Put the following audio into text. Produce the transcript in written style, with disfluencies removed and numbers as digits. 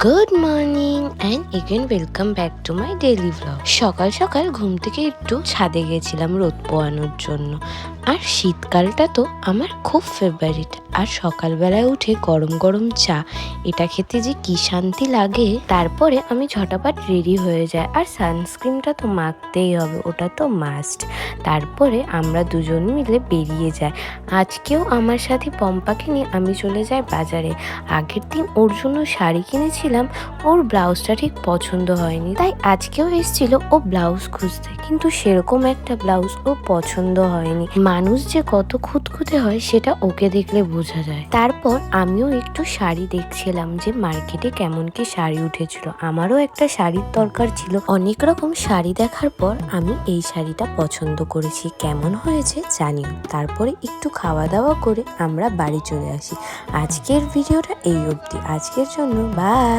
Good morning and again welcome back to my daily vlog. সকাল সকাল ঘুম থেকে একটু ছাদে গেছিলাম রোদ পোয়ানোর জন্য। আর শীতকালটা তো আমার খুব ফেভারিট। আর সকালবেলায় উঠে গরম গরম চা, এটা খেতে যে কি শান্তি লাগে। তারপরে আমি ঝটাপট রেডি হয়ে যাই, আর সানস্ক্রিনটা তো মাখতেই হবে, ওটা তো মাস্ট। তারপরে আমরা দুজন মিলে বেরিয়ে যাই। আজকেও আমার সাথে পম্পাকে নিয়ে আমি চলে যাই বাজারে। আগের দিন ওর জন্য শাড়ি কিনেছিলাম, ওর ব্লাউজটা ঠিক পছন্দ হয়নি, তাই আজকেও এসেছিল ও ব্লাউজ খুঁজতে, কিন্তু সেরকম একটা ব্লাউজ ওর পছন্দ হয়নি। মানুষ যে কত খুঁতখুঁতে হয় সেটা ওকে দেখলে বোঝা যায়। তারপর আমিও একটু শাড়ি দেখছিলাম যে মার্কেটে কেমন কি শাড়ি উঠেছিল, আমারও একটা শাড়ির দরকার ছিল। অনেক রকম শাড়ি দেখার পর আমি এই শাড়িটা পছন্দ করেছি, কেমন হয়েছে জানিও। তারপরে একটু খাওয়া দাওয়া করে আমরা বাড়ি চলে আসি। আজকের ভিডিওটা এই অবধি। আজকের জন্য বাই।